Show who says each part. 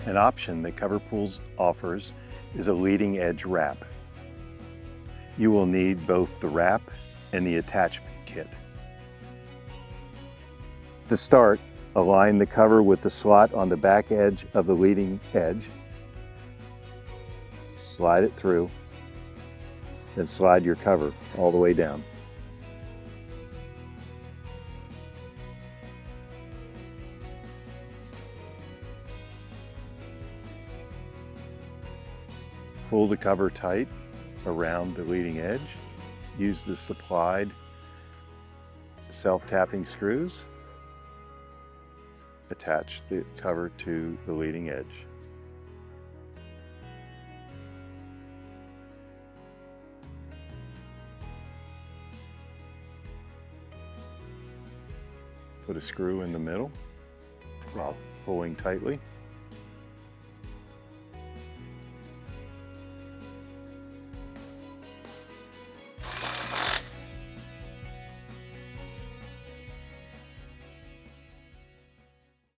Speaker 1: An option that CoverPools offers is a leading edge wrap. You will need both the wrap and the attachment kit. To start, align the cover with the slot on the back edge of the leading edge. Slide it through, then slide your cover all the way down. Pull the cover tight around the leading edge. Use the supplied self-tapping screws. Attach the cover to the leading edge. Put a screw in the middle while pulling tightly.